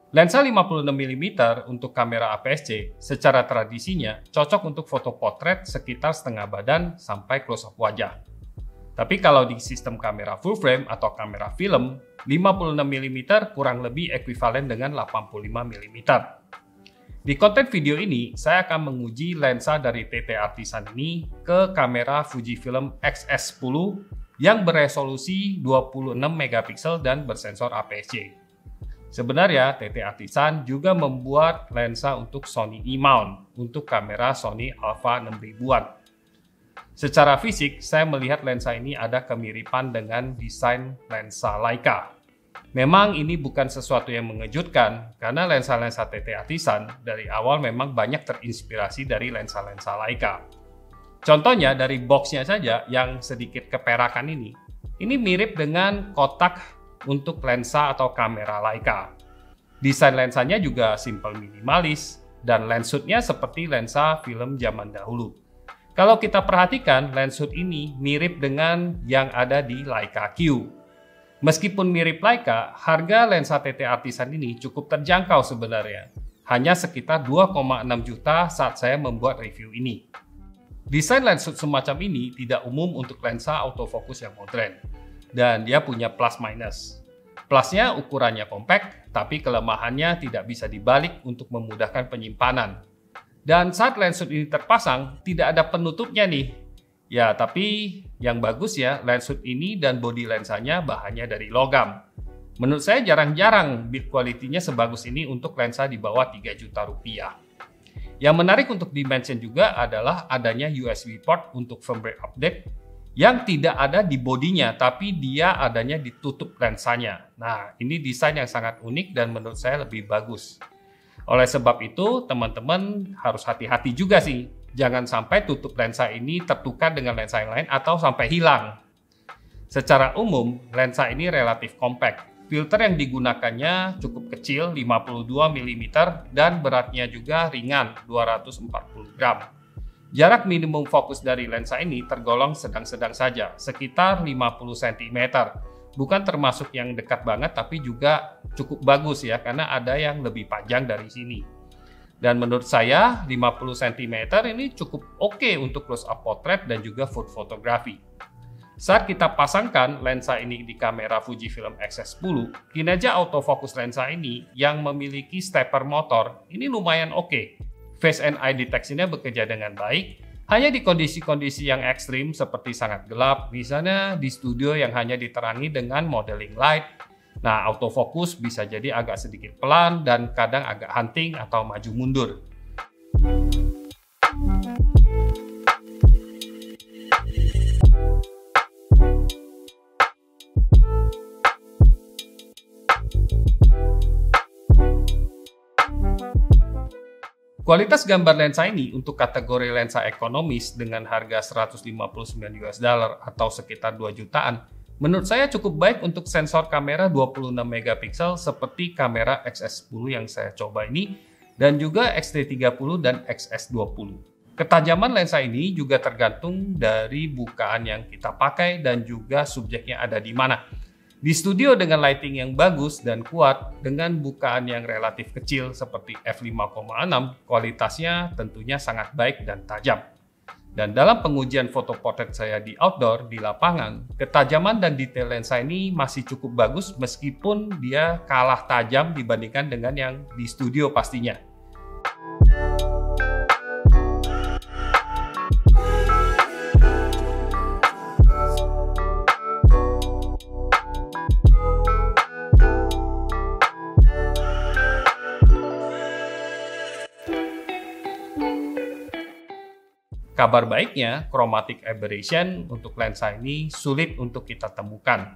Lensa 56mm untuk kamera APS-C secara tradisinya cocok untuk foto potret sekitar setengah badan sampai close-up wajah. Tapi kalau di sistem kamera full frame atau kamera film, 56mm kurang lebih ekuivalen dengan 85mm. Di konten video ini, saya akan menguji lensa dari TT Artisan ini ke kamera Fujifilm X-S10 yang beresolusi 26MP dan bersensor APS-C. Sebenarnya, TT Artisan juga membuat lensa untuk Sony E-mount untuk kamera Sony Alpha 6000-an. Secara fisik, saya melihat lensa ini ada kemiripan dengan desain lensa Leica. Memang ini bukan sesuatu yang mengejutkan, karena lensa-lensa TT Artisan dari awal memang banyak terinspirasi dari lensa-lensa Leica. Contohnya dari boxnya saja yang sedikit keperakan ini mirip dengan kotak untuk lensa atau kamera Leica. Desain lensanya juga simple minimalis, dan lens hood-nya seperti lensa film zaman dahulu. Kalau kita perhatikan, lens hood ini mirip dengan yang ada di Leica Q. Meskipun mirip Leica, harga lensa TT Artisan ini cukup terjangkau sebenarnya. Hanya sekitar 2,6 juta saat saya membuat review ini. Desain lens hood semacam ini tidak umum untuk lensa autofocus yang modern. Dan dia punya plus minus. Plusnya ukurannya compact, tapi kelemahannya tidak bisa dibalik untuk memudahkan penyimpanan. Dan saat lens hood ini terpasang, tidak ada penutupnya nih. Ya, tapi yang bagus ya, lens hood ini dan bodi lensanya bahannya dari logam. Menurut saya jarang-jarang build quality-nya sebagus ini untuk lensa di bawah 3 juta rupiah. Yang menarik untuk di-mention juga adalah adanya USB port untuk firmware update yang tidak ada di bodinya, tapi dia adanya di tutup lensanya. Nah, ini desain yang sangat unik dan menurut saya lebih bagus. Oleh sebab itu, teman-teman harus hati-hati juga sih. Jangan sampai tutup lensa ini tertukar dengan lensa yang lain atau sampai hilang. Secara umum, lensa ini relatif compact. Filter yang digunakannya cukup kecil, 52mm, dan beratnya juga ringan, 240 gram. Jarak minimum fokus dari lensa ini tergolong sedang-sedang saja, sekitar 50 cm. Bukan termasuk yang dekat banget, tapi juga cukup bagus ya, karena ada yang lebih panjang dari sini. Dan menurut saya, 50 cm ini cukup oke untuk close-up potret dan juga food photography. Saat kita pasangkan lensa ini di kamera Fujifilm X-S10, kinerja autofocus lensa ini yang memiliki stepper motor ini lumayan oke. Face and Eye detection-nya bekerja dengan baik, hanya di kondisi-kondisi yang ekstrim seperti sangat gelap, misalnya di studio yang hanya diterangi dengan modeling light. Nah, autofocus bisa jadi agak sedikit pelan dan kadang agak hunting atau maju mundur. Kualitas gambar lensa ini untuk kategori lensa ekonomis dengan harga 159 US dollar atau sekitar 2 jutaan, menurut saya cukup baik untuk sensor kamera 26MP seperti kamera X-S10 yang saya coba ini, dan juga X-T30 dan X-S20. Ketajaman lensa ini juga tergantung dari bukaan yang kita pakai dan juga subjeknya ada di mana. Di studio dengan lighting yang bagus dan kuat dengan bukaan yang relatif kecil seperti f5,6, kualitasnya tentunya sangat baik dan tajam. Dan dalam pengujian foto portrait saya di outdoor, di lapangan, ketajaman dan detail lensa ini masih cukup bagus meskipun dia kalah tajam dibandingkan dengan yang di studio pastinya. Kabar baiknya, chromatic aberration untuk lensa ini sulit untuk kita temukan.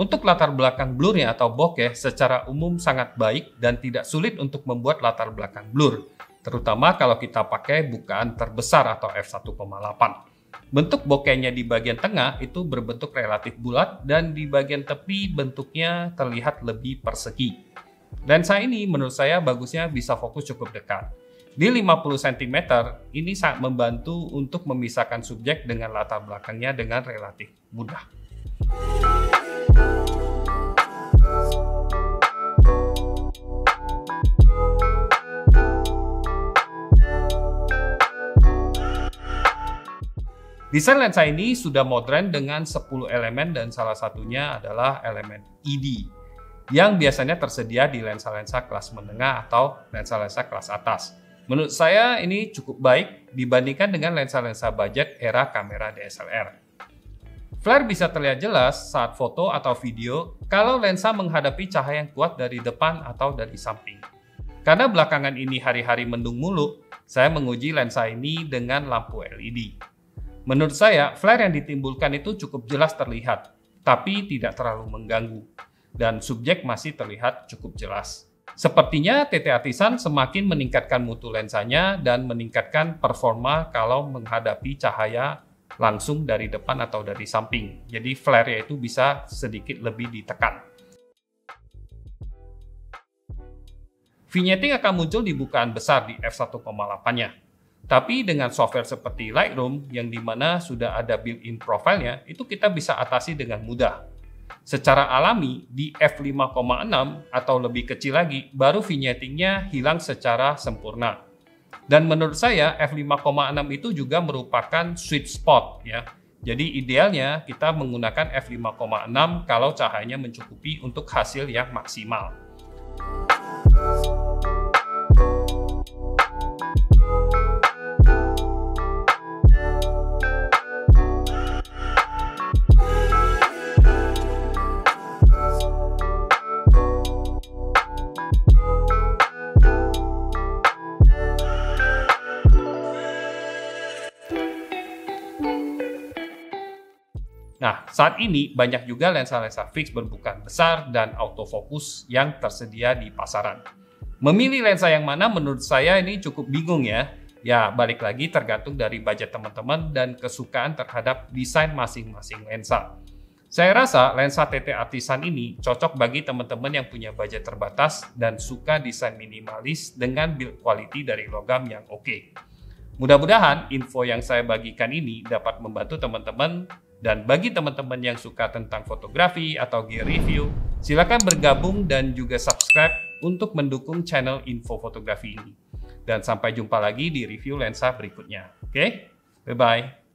Untuk latar belakang blurnya atau bokeh secara umum sangat baik dan tidak sulit untuk membuat latar belakang blur, terutama kalau kita pakai bukaan terbesar atau f1,8. Bentuk bokehnya di bagian tengah itu berbentuk relatif bulat dan di bagian tepi bentuknya terlihat lebih persegi. Lensa ini menurut saya bagusnya bisa fokus cukup dekat. Di 50 cm, ini sangat membantu untuk memisahkan subjek dengan latar belakangnya dengan relatif mudah. Desain lensa ini sudah modern dengan 10 elemen dan salah satunya adalah elemen ED yang biasanya tersedia di lensa-lensa kelas menengah atau lensa-lensa kelas atas. Menurut saya ini cukup baik dibandingkan dengan lensa-lensa budget era kamera DSLR. Flare bisa terlihat jelas saat foto atau video kalau lensa menghadapi cahaya yang kuat dari depan atau dari samping. Karena belakangan ini hari-hari mendung mulu, saya menguji lensa ini dengan lampu LED. Menurut saya, flare yang ditimbulkan itu cukup jelas terlihat, tapi tidak terlalu mengganggu, dan subjek masih terlihat cukup jelas. Sepertinya TT Artisan semakin meningkatkan mutu lensanya dan meningkatkan performa kalau menghadapi cahaya langsung dari depan atau dari samping. Jadi flare-nya itu bisa sedikit lebih ditekan. Vignetting akan muncul di bukaan besar di f1,8-nya. Tapi dengan software seperti Lightroom yang dimana sudah ada built-in profile-nya, itu kita bisa atasi dengan mudah. Secara alami, di f5,6 atau lebih kecil lagi, baru vignetting-nya hilang secara sempurna. Dan menurut saya, f5,6 itu juga merupakan sweet spot, ya. Jadi idealnya kita menggunakan f5,6 kalau cahayanya mencukupi untuk hasil yang maksimal. Nah, saat ini banyak juga lensa-lensa fix berbukaan besar dan autofocus yang tersedia di pasaran. Memilih lensa yang mana menurut saya ini cukup bingung ya. Ya, balik lagi tergantung dari budget teman-teman dan kesukaan terhadap desain masing-masing lensa. Saya rasa lensa TT Artisan ini cocok bagi teman-teman yang punya budget terbatas dan suka desain minimalis dengan build quality dari logam yang oke. Mudah-mudahan info yang saya bagikan ini dapat membantu teman-teman. Dan bagi teman-teman yang suka tentang fotografi atau gear review, silakan bergabung dan juga subscribe untuk mendukung channel info fotografi ini. Dan sampai jumpa lagi di review lensa berikutnya. Oke? Bye-bye.